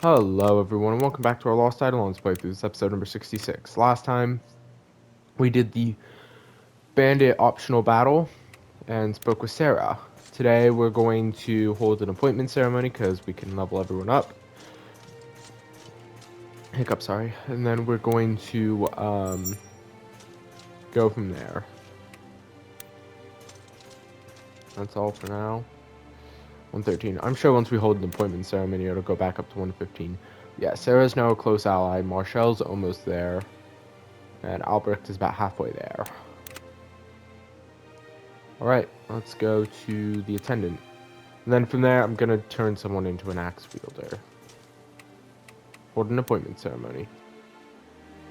Hello everyone and welcome back to our Lost Eidolons playthrough. This is episode number 66. Last time we did the bandit optional battle and spoke with Sarah. Today we're going to hold an appointment ceremony because we can level everyone up. Hiccup, sorry. And then we're going to go from there. That's all for now. 113. I'm sure once we hold an appointment ceremony it'll go back up to 115. Yeah, Sarah's now a close ally. Marcel's almost there. And Albrecht is about halfway there. Alright, let's go to the attendant. And then from there, I'm going to turn someone into an axe wielder. Hold an appointment ceremony.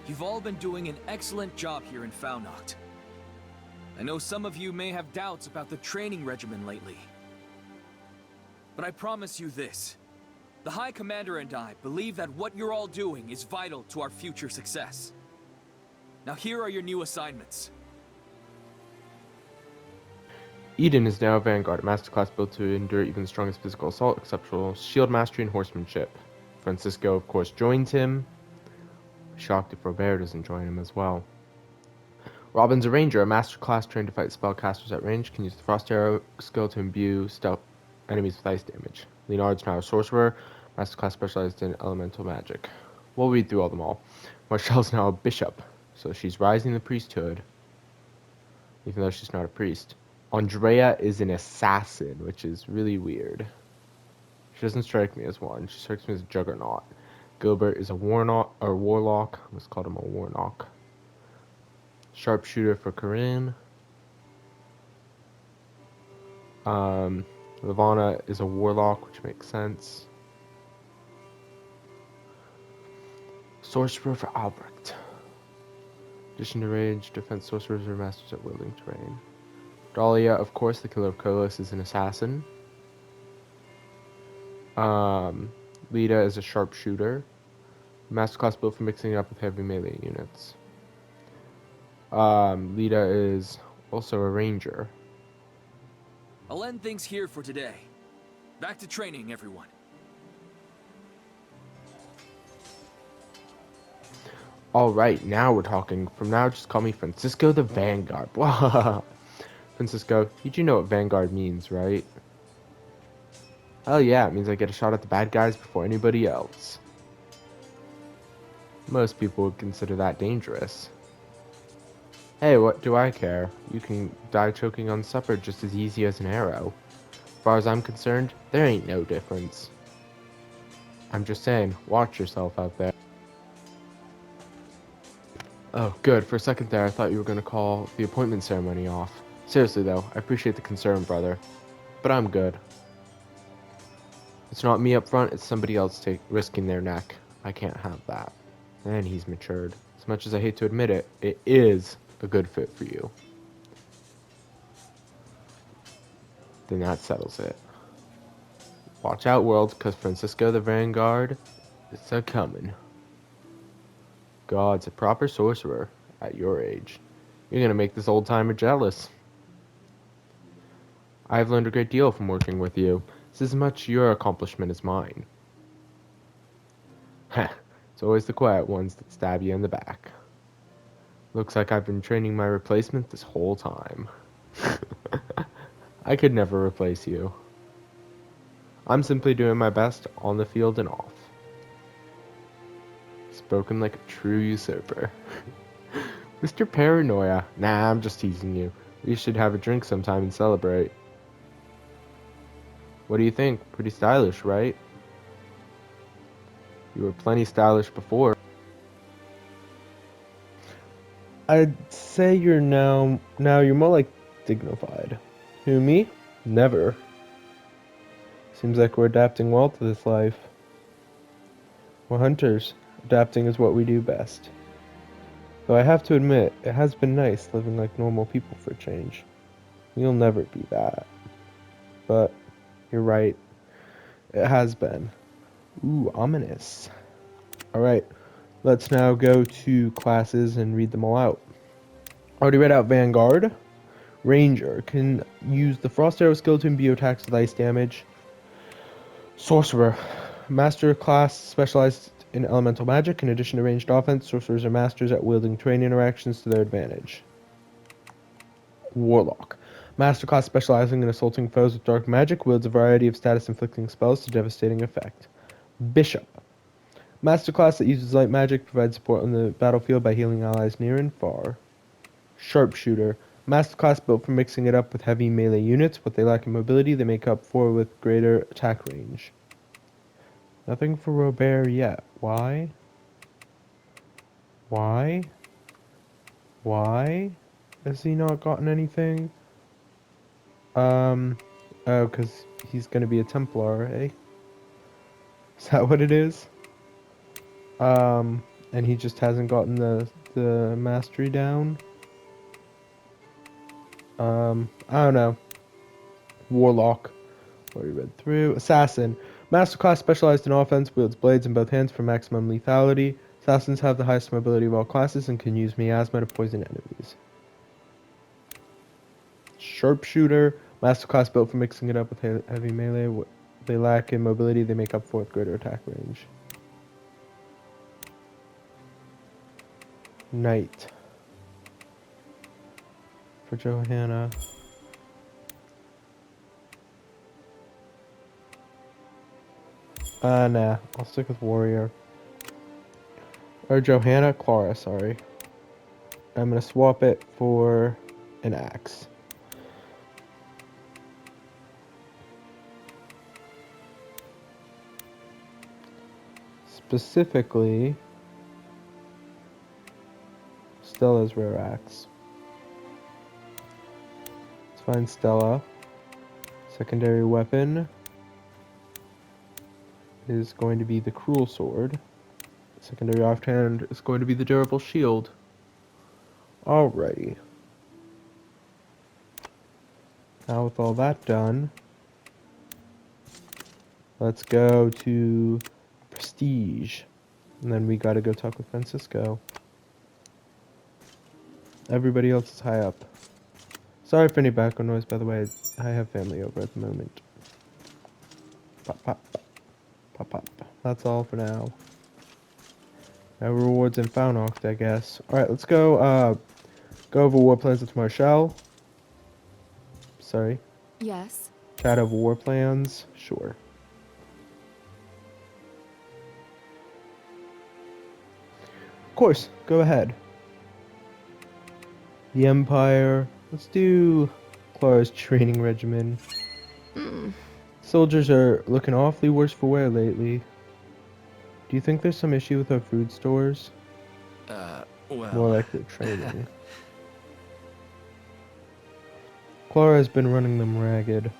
You've all been doing an excellent job here in Faunacht. I know some of you may have doubts about the training regimen lately. But I promise you this. The High Commander and I believe that what you're all doing is vital to our future success. Now here are your new assignments. Eden is now a vanguard, a masterclass built to endure even the strongest physical assault, exceptional shield mastery and horsemanship. Francisco, of course, joins him. Shocked if Robert doesn't join him as well. Robin's a ranger, a masterclass trained to fight spellcasters at range, can use the frost arrow skill to imbue stealth enemies with ice damage. Leonard's now a sorcerer, masterclass specialized in elemental magic. We'll read through all them all. Marcelle's now a bishop, so she's rising the priesthood, even though she's not a priest. Andrea is an assassin, which is really weird. She doesn't strike me as one. She strikes me as a juggernaut. Gilbert is a warlock. Let's call him a warlock. Sharpshooter for Corinne. Lavana is a warlock, which makes sense. Sorcerer for Albrecht. Addition to rage, defense sorcerers are masters at wielding terrain. Dahlia, of course, the killer of Kolos, is an assassin. Lita is a sharpshooter. Masterclass built for mixing it up with heavy melee units. Lita is also a ranger. I'll end things here for today. Back to training, everyone. Alright, now we're talking. From now, just call me Francisco the Vanguard. Francisco, did you know what Vanguard means, right? Hell yeah, it means I get a shot at the bad guys before anybody else. Most people would consider that dangerous. Hey, what do I care? You can die choking on supper just as easy as an arrow. As far as I'm concerned, there ain't no difference. I'm just saying, watch yourself out there. Oh, good. For a second there, I thought you were going to call the appointment ceremony off. Seriously, though, I appreciate the concern, brother. But I'm good. It's not me up front, it's somebody else risking their neck. I can't have that. And he's matured. As much as I hate to admit it, it is a good fit for you. Then that settles it. Watch out, world, because Francisco the Vanguard is a-coming. God's a proper sorcerer at your age. You're gonna make this old-timer jealous. I've learned a great deal from working with you. It's as much your accomplishment as mine. Heh, it's always the quiet ones that stab you in the back. Looks like I've been training my replacement this whole time. I could never replace you. I'm simply doing my best on the field and off. Spoken like a true usurper. Mr. Paranoia. Nah, I'm just teasing you. We should have a drink sometime and celebrate. What do you think? Pretty stylish, right? You were plenty stylish before. I'd say you're now you're more like dignified. Who, me? Never. Seems like we're adapting well to this life. We're hunters. Adapting is what we do best. Though I have to admit, it has been nice living like normal people for a change. You'll never be that. But you're right. It has been. Ooh, ominous. Alright, let's now go to classes and read them all out. Already read out Vanguard. Ranger can use the Frost Arrow skill to imbue attacks with ice damage. Sorcerer. Master class specialized in elemental magic. In addition to ranged offense, sorcerers are masters at wielding terrain interactions to their advantage. Warlock. Master class specializing in assaulting foes with dark magic, wields a variety of status-inflicting spells to devastating effect. Bishop. Master class that uses light magic, provides support on the battlefield by healing allies near and far. Sharpshooter. Master class built for mixing it up with heavy melee units. What they lack in mobility, they make up for with greater attack range. Nothing for Robert yet. Why? Why? Why has he not gotten anything? Oh, because he's going to be a Templar, eh? Is that what it is? And he just hasn't gotten the mastery down. I don't know. Warlock. Already read through. Assassin. Master class specialized in offense, wields blades in both hands for maximum lethality. Assassins have the highest mobility of all classes and can use miasma to poison enemies. Sharpshooter. Master class built for mixing it up with heavy melee. What they lack in mobility, they make up for with greater attack range. Knight. For Johanna. Nah. I'll stick with warrior. Or Johanna? Clara, sorry. I'm gonna swap it for an axe. Specifically, Stella's rare axe. Let's find Stella. Secondary weapon is going to be the cruel sword. Secondary offhand is going to be the durable shield. Alrighty. Now with all that done, let's go to Prestige. And then we gotta go talk with Francisco. Everybody else is high up. Sorry for any background noise, by the way. I have family over at the moment. Pop, pop. Pop, pop. That's all for now. No rewards in Faunocht, I guess. Alright, let's go over war plans with Marshall. Sorry. Yes. Chat over war plans. Sure. Of course, go ahead. The Empire. Let's do Clara's training regimen. Soldiers are looking awfully worse for wear lately. Do you think there's some issue with our food stores? Well... More like their training. Clara has been running them ragged.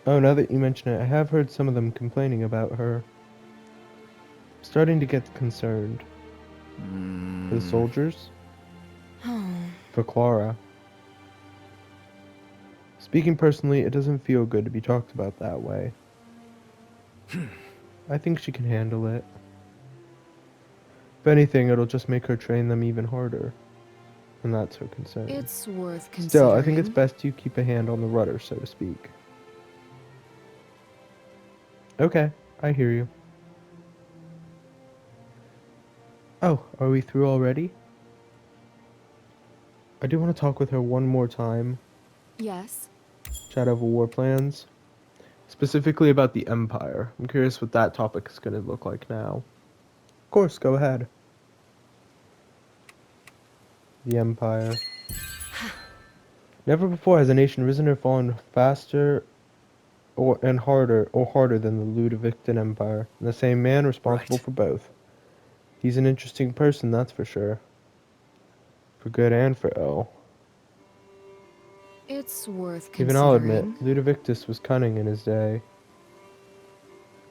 Oh, now that you mention it, I have heard some of them complaining about her. I'm starting to get concerned. For the soldiers? For Clara? Speaking personally, it doesn't feel good to be talked about that way. I think she can handle it. If anything, it'll just make her train them even harder. And that's her concern. It's worth considering. Still, I think it's best you keep a hand on the rudder, so to speak. Okay, I hear you. Oh, are we through already? I do want to talk with her one more time. Yes. Chat over war plans. Specifically about the Empire. I'm curious what that topic is going to look like now. Of course, go ahead. The Empire. Never before has a nation risen or fallen faster harder than the Edaug-Ethanb Empire. And the same man responsible for both. He's an interesting person, that's for sure. For good and for ill. It's worth Even considering. I'll admit, Ludovictus was cunning in his day.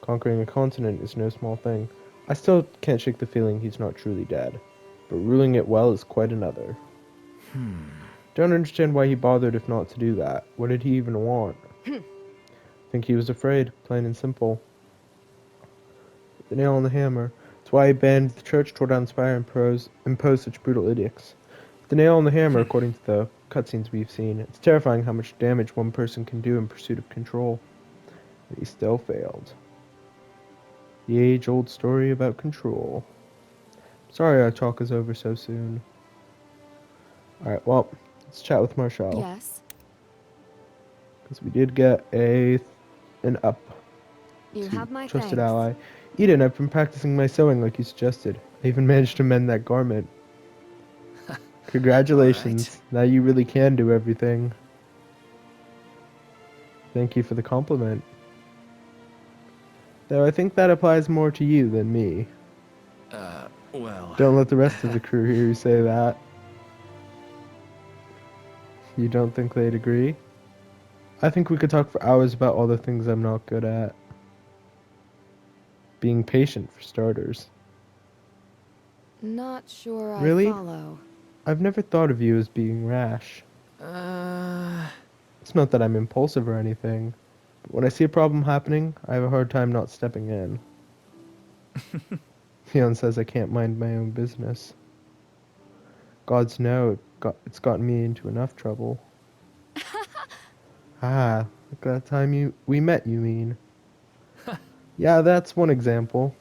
Conquering a continent is no small thing. I still can't shake the feeling he's not truly dead. But ruling it well is quite another. Don't understand why he bothered if not to do that. What did he even want? Think he was afraid, plain and simple. The nail on the hammer. It's why he banned the church, tore down the spire, and imposed such brutal edicts. The nail on the hammer, according to the cutscenes we've seen. It's terrifying how much damage one person can do in pursuit of control. He still failed. The age-old story about control. Sorry our talk is over so soon. Alright, well, let's chat with Marshall. Yes. Because we did get an up You to have my trusted thanks. ally. Eden, I've been practicing my sewing like you suggested. I even managed to mend that garment. Congratulations. Now you really can do everything. Thank you for the compliment. Though I think that applies more to you than me. Well... Don't let the rest of the crew hear you say that. You don't think they'd agree? I think we could talk for hours about all the things I'm not good at. Being patient, for starters. Not sure I Really? follow. I've never thought of you as being rash. It's not that I'm impulsive or anything, but when I see a problem happening, I have a hard time not stepping in. Leon says I can't mind my own business. Gods know it's gotten me into enough trouble. Ah, like that time we met, you mean? Yeah, that's one example.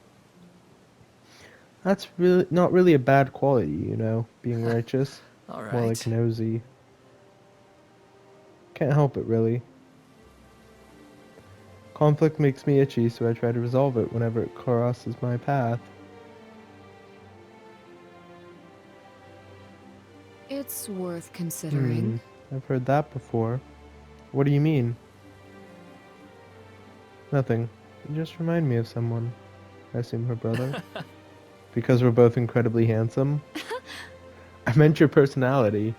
That's really not really a bad quality, you know, being righteous. All More like right. nosy. Can't help it, really. Conflict makes me itchy, so I try to resolve it whenever it crosses my path. It's worth considering. I've heard that before. What do you mean? Nothing. You just remind me of someone. I assume her brother. Because we're both incredibly handsome? I meant your personality.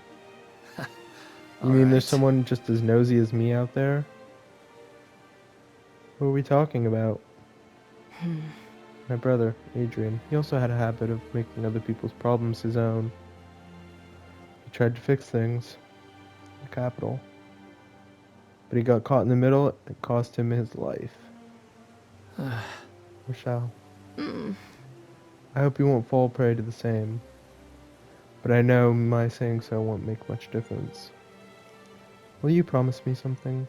You mean there's someone just as nosy as me out there? Who are we talking about? My brother, Adrian. He also had a habit of making other people's problems his own. He tried to fix things. The capital. But he got caught in the middle and it cost him his life. Michelle. I hope you won't fall prey to the same. But I know my saying so won't make much difference. Will you promise me something?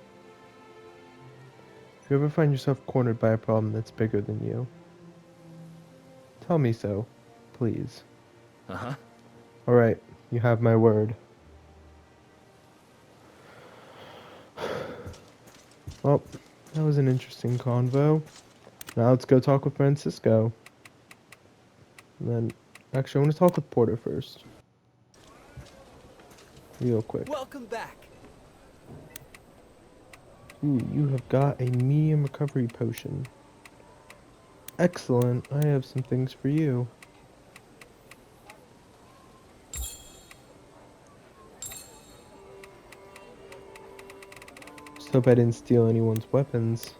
If you ever find yourself cornered by a problem that's bigger than you, tell me so, please. Uh-huh. Alright, you have my word. Well, that was an interesting convo. Now let's go talk with Francisco. And then, actually, I want to talk with Porter first. Real quick. Welcome back. Ooh, you have got a medium recovery potion. Excellent. I have some things for you. Just hope I didn't steal anyone's weapons.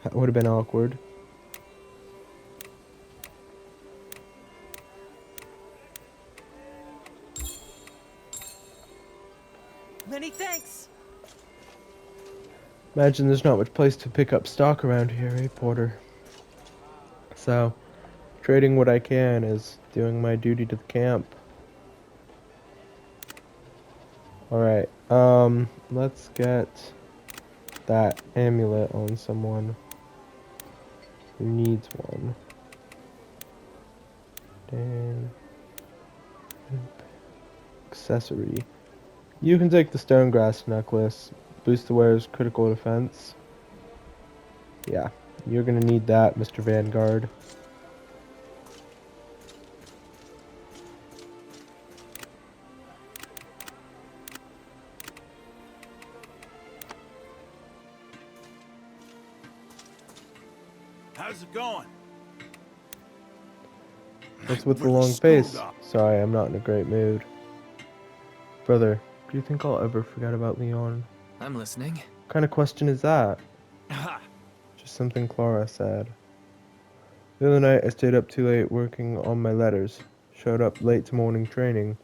That would have been awkward. Many thanks. Imagine there's not much place to pick up stock around here, eh, Porter? So, trading what I can is doing my duty to the camp. Alright, let's get that amulet on someone who needs one. Damn. Accessory. You can take the stone grass necklace. Boost the wearer's critical defense. Yeah, you're gonna need that, Mr. Vanguard. How's it going? What's with the Really long screwed face? up. Sorry, I'm not in a great mood. Brother, do you think I'll ever forget about Leon? I'm listening. What kind of question is that? Ha! Just something Clara said. The other night I stayed up too late working on my letters. Showed up late to morning training.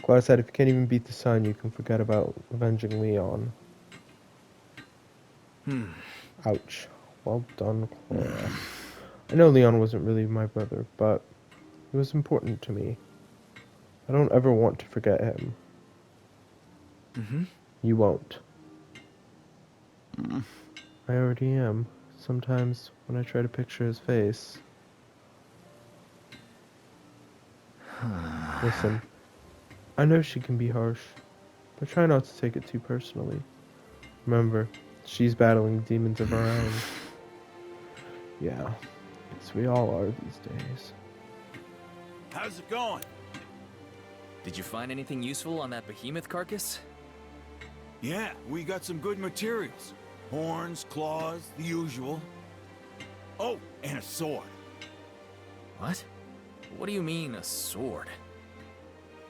Clara said if you can't even beat the sun, you can forget about avenging Leon. Ouch. Well done, Clara. I know Leon wasn't really my brother, but he was important to me. I don't ever want to forget him. You won't. I already am. Sometimes when I try to picture his face. Listen, I know she can be harsh, but try not to take it too personally. Remember, she's battling demons of her own. Yeah, yes, we all are these days. How's it going? Did you find anything useful on that behemoth carcass? Yeah, we got some good materials. Horns, claws, the usual. Oh, and a sword. What? What do you mean, a sword?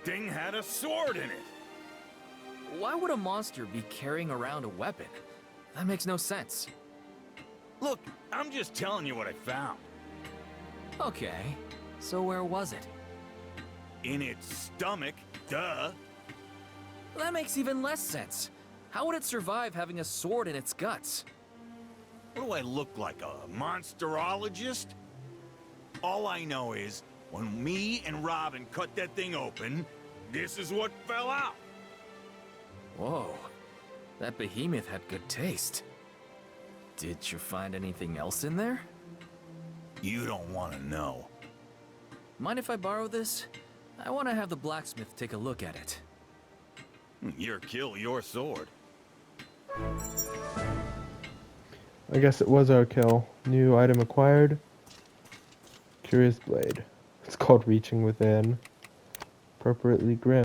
Thing had a sword in it. Why would a monster be carrying around a weapon? That makes no sense. Look, I'm just telling you what I found. Okay, so where was it? In its stomach, duh. That makes even less sense. How would it survive having a sword in its guts? What do I look like, a monsterologist? All I know is, when me and Robin cut that thing open, this is what fell out. Whoa, that behemoth had good taste. Did you find anything else in there? You don't want to know. Mind if I borrow this? I want to have the blacksmith take a look at it. Your kill, your sword. I guess it was our kill. New item acquired. Curious blade. It's called Reaching Within. Appropriately grim.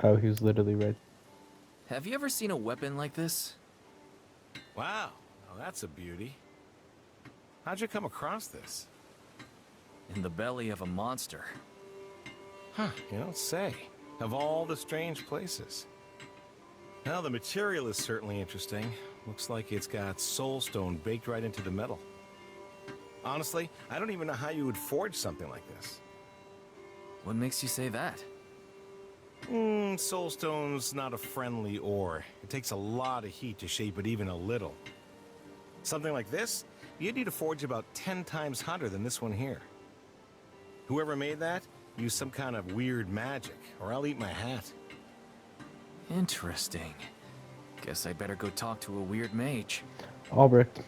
Oh, he was literally right. Have you ever seen a weapon like this? Wow, now that's a beauty. How'd you come across this? In the belly of a monster. Huh, you don't say. Of all the strange places. Well, the material is certainly interesting. Looks like it's got soulstone baked right into the metal. Honestly, I don't even know how you would forge something like this. What makes you say that? Soulstone's not a friendly ore. It takes a lot of heat to shape it even a little. Something like this, you'd need to forge about 10 times hotter than this one here. Whoever made that used some kind of weird magic, or I'll eat my hat. Interesting. Guess I better go talk to a weird mage. Albrecht.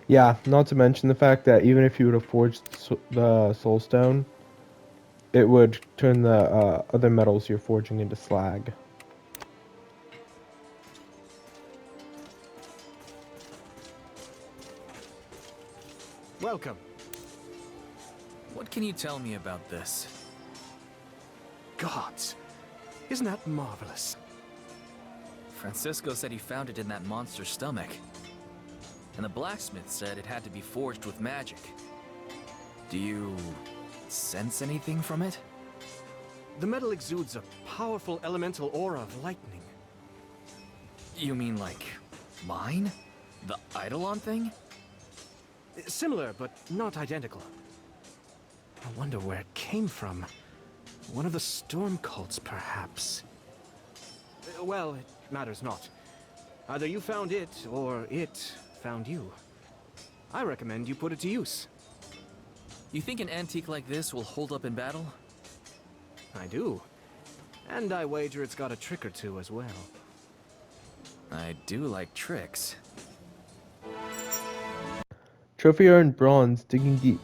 Yeah, not to mention the fact that even if you would have forged the soulstone, it would turn the other metals you're forging into slag. Welcome. What can you tell me about this? Gods, isn't that marvelous? Francisco said he found it in that monster's stomach. And the blacksmith said it had to be forged with magic. Do you sense anything from it? The metal exudes a powerful elemental aura of lightning. You mean like mine? The Eidolon thing? Similar, but not identical. I wonder where it came from. One of the storm cults, perhaps. Well, it matters not. Either you found it, or it found you. I recommend you put it to use. You think an antique like this will hold up in battle? I do. And I wager it's got a trick or two as well. I do like tricks. Trophy earned bronze, digging deep.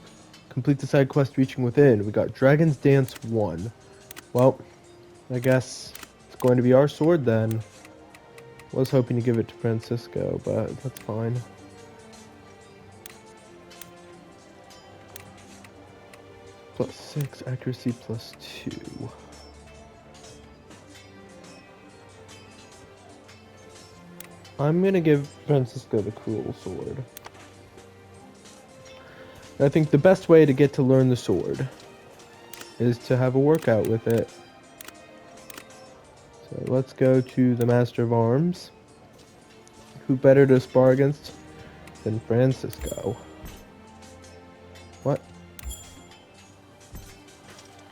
Complete the side quest Reaching Within. We got Dragon's Dance 1. Well, I guess it's going to be our sword then. Was hoping to give it to Francisco, but that's fine. +6, accuracy +2. I'm gonna give Francisco the Cruel Sword. I think the best way to get to learn the sword is to have a workout with it. So let's go to the Master of Arms. Who better to spar against than Francisco? What?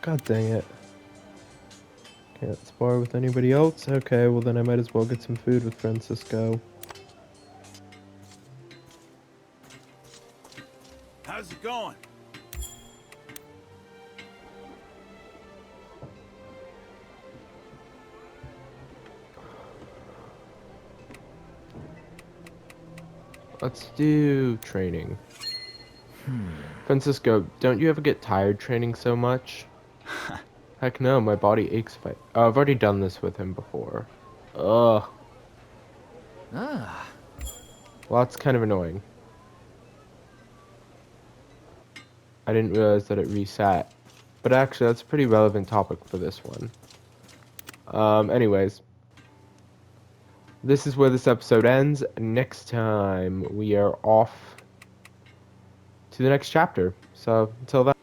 God dang it. Can't spar with anybody else? Okay, well then I might as well get some food with Francisco. How's it going? Let's do training. Francisco, don't you ever get tired training so much? Heck no, my body aches if I... Oh, I've already done this with him before. Ugh. Ah. Well, that's kind of annoying. I didn't realize that it reset. But actually, that's a pretty relevant topic for this one. Anyways. This is where this episode ends. Next time, we are off to the next chapter. So, until then.